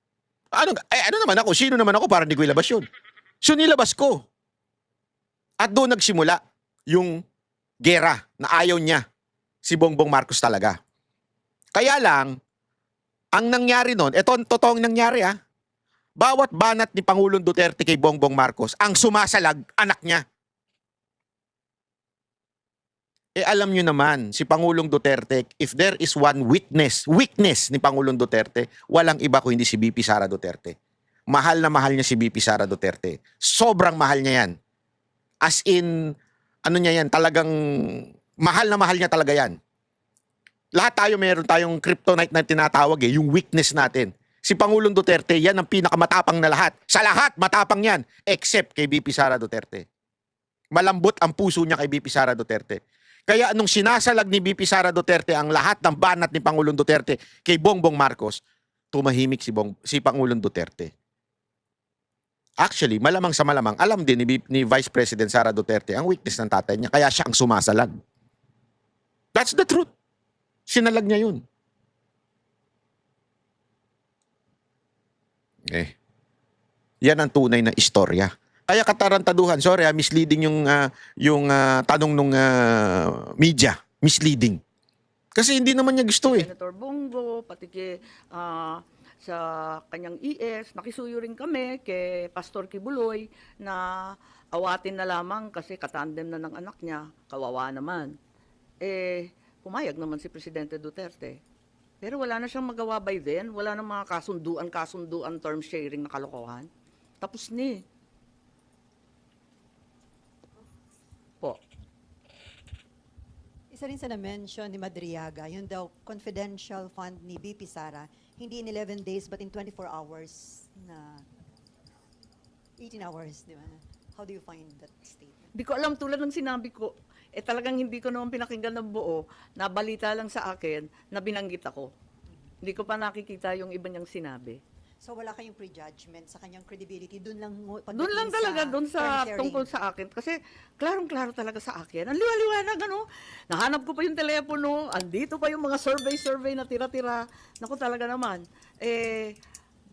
Ano naman ako? Sino naman ako para hindi ko ilabas yun? So nilabas ko. At doon nagsimula yung gera na ayaw niya si Bongbong Marcos talaga. Kaya lang, ang nangyari nun, ito ang totoong nangyari bawat banat ni Pangulong Duterte kay Bongbong Marcos, ang sumasalag, anak niya. Alam nyo naman, si Pangulong Duterte, if there is one weakness ni Pangulong Duterte, walang iba ko hindi si VP Sara Duterte. Mahal na mahal niya si VP Sara Duterte. Sobrang mahal niya yan. As in, ano niya yan, talagang mahal na mahal niya talaga yan. Lahat tayo meron tayong kryptonite na tinatawag yung weakness natin. Si Pangulong Duterte, yan ang pinakamatapang na lahat. Sa lahat, matapang yan. Except kay VP Sara Duterte. Malambot ang puso niya kay VP Sara Duterte. Kaya nung sinasalag ni VP Sara Duterte ang lahat ng banat ni Pangulong Duterte kay Bongbong Marcos, tumahimik si Pangulong Duterte. Actually, malamang sa malamang, alam din ni Vice President Sara Duterte ang weakness ng tatay niya, kaya siya ang sumasalag. That's the truth. Sinalag niya yun. Yan ang tunay na istorya. Kaya katarantaduhan, sorry misleading yung tanong nung media. Misleading. Kasi hindi naman niya gusto Senator Bongo, pati sa kanyang ES, nakisuyo rin kami kay Pastor Kibuloy na awatin na lamang kasi katandem na ng anak niya, kawawa naman. Pumayag naman si Presidente Duterte. Pero wala na siyang magawa by then, wala na mga kasunduan, term sharing na kalokohan. Tapos ni. Po. Isa rin sa na-mention ni Madriaga, yun daw confidential fund ni BP Sara, hindi in 11 days but in 24 hours na 18 hours, di ba? How do you find that statement? Di ko alam, tulad ng sinabi ko, talagang hindi ko naman pinakinggan ng buo, nabalita lang sa akin na binanggit ako. Hindi ko pa nakikita yung iba niyang sinabi. So wala kayong prejudgment sa kanyang credibility, doon lang Talaga, doon sa tungkol sa akin. Kasi klarong-klaro talaga sa akin. Ang liwa-liwanag, nahanap ko pa yung telepono, andito pa yung mga survey na tira-tira. Naku talaga naman.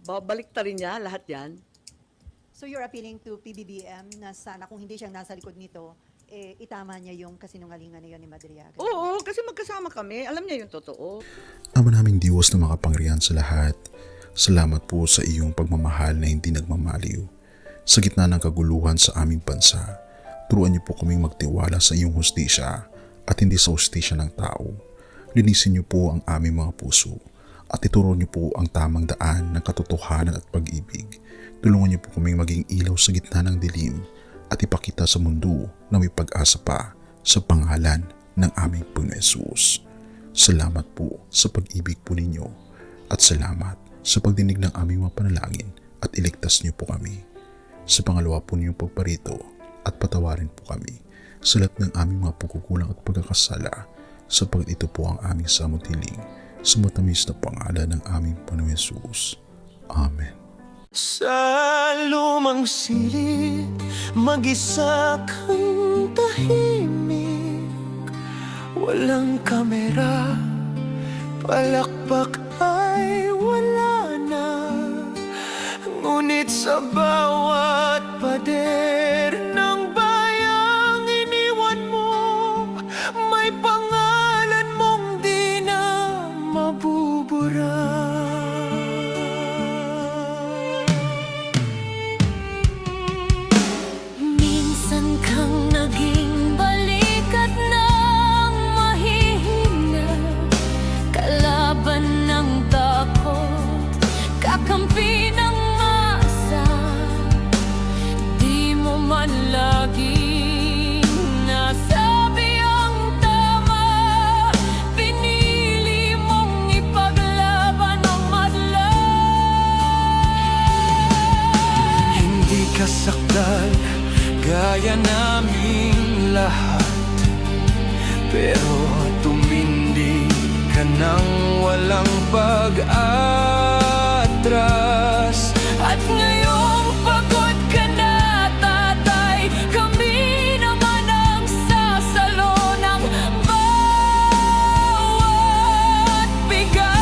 Babalik ta rin niya lahat yan. So you're appealing to PBBM na sana kung hindi siya nasa likod nito, itama niya yung kasinungalingan na yun ni Madriaga. Oo, kasi magkasama kami. Alam niya yung totoo. Ama naming Diyos na makapangyarihan sa lahat, salamat po sa iyong pagmamahal na hindi nagmamaliw. Sa gitna ng kaguluhan sa aming bansa, Turuan niyo po kaming magtiwala sa iyong hustisya at hindi sa hustisya ng tao. Linisin niyo po ang aming mga puso at ituro niyo po ang tamang daan ng katotohanan at pag-ibig. Tulungan niyo po kaming maging ilaw sa gitna ng dilim at ipakita sa mundo na may pag-asa pa sa pangalan ng aming Panginoon Hesus. Salamat po sa pag-ibig po ninyo at salamat sa pagdinig ng aming mga panalangin at iligtas niyo po kami. Sa pangalawa po ninyong pagparito at patawarin po kami sa lahat ng aming mga pagkukulang at pagkakasala sapagkat ito po ang aming samutiling sa matamis na pangalan ng aming Panginoon Hesus. Amen. Sa lumang silid, mag-isa kang tahimik. Walang kamera, palakpak ay wala na. Ngunit sa bawat pader ng bayang iniwan mo, may pangalan mong di na mabubura. Minsan kang naging balikat ng mahihina, kalaban ng takot, kakampi ng masa. Di mo man laging nasabi ang tama, pinili mong ipaglaban ang madla. Hindi ka sakdal gaya naming lahat, pero tumindi ka nang walang pag-atras. At ngayong pagod ka na, tatay, kami naman ang sasalo ng bawat bigat.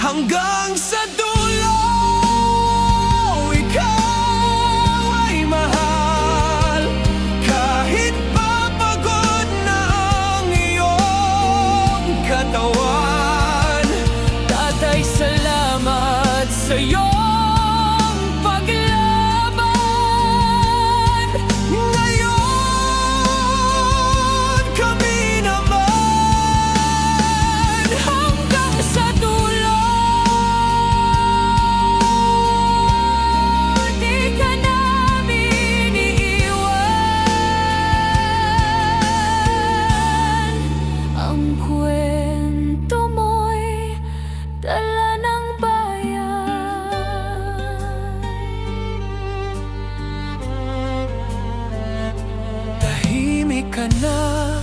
Hanggang sa dulo, ikaw ay mahal. Kahit papagod na ang iyong katawan, tatay, salamat sa iyong paglaban. Ngayon, kami naman hanggang sa dulo. Di ka namin iiwan. Ang kwento mo'y dala ng bayan. Tahimik ka na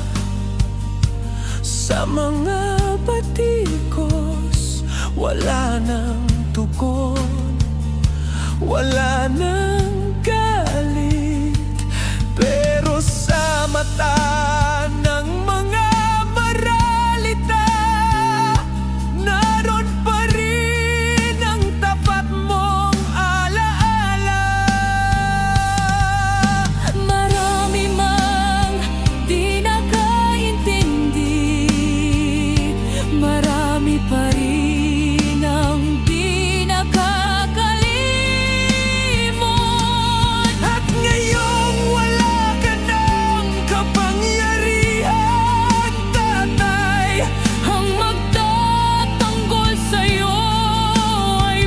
sa mga batikos, wala nang tugon, wala nang galit, pero sa mata ng mga maralita, naroon pa rin ang tapat mong alaala. Marami mang di nakaintindi, marami pa rin ang di nakakalimot. At ngayong wala ka ng kapangyarihan, tatay, Ang magtatanggol sa'yo ay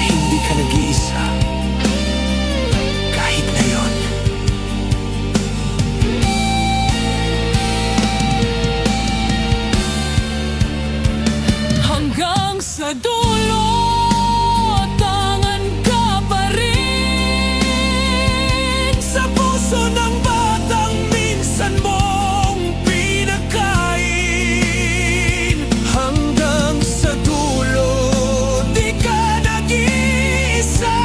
hindi ka nag-iisa. Kahit ngayon, hanggang sa dulo, tangan ka pa rin sa puso ng batang minsan mong pinakain. Hanggang sa dulo, di ka nag-iisa.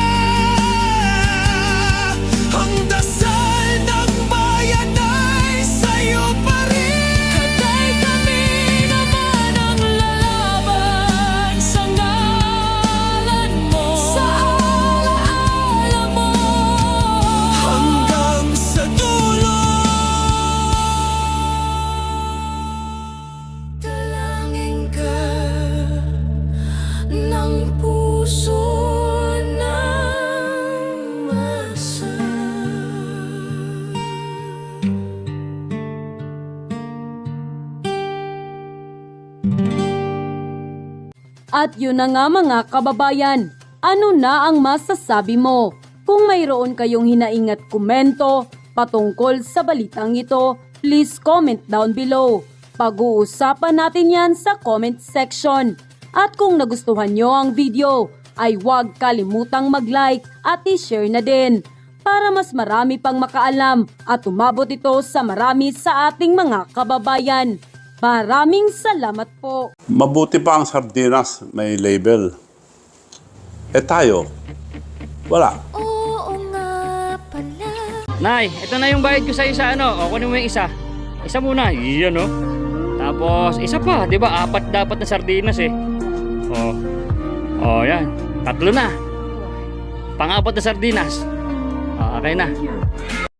Ang dasal ng bayan ay sa'yo pa rin. Tatay, kami naman ang lalaban sa At yun na nga mga kababayan, ano na ang masasabi mo? Kung mayroon kayong hinaing at komento patungkol sa balitang ito, please comment down below. Pag-uusapan natin yan sa comment section. At kung nagustuhan nyo ang video, ay huwag kalimutang mag-like at i-share na din para mas marami pang makaalam at umabot ito sa marami sa ating mga kababayan. Maraming salamat po. Mabuti pa ang sardinas, may label. Tayo, wala. Oo nga pala. Nay, ito na yung bayad ko sa isa, ano? O, kunin mo yung isa. Isa muna, iyan, no? Tapos, isa pa, di ba? 4 dapat na sardinas, eh. Yan. 3 na. Pang-4 na sardinas. Okay na.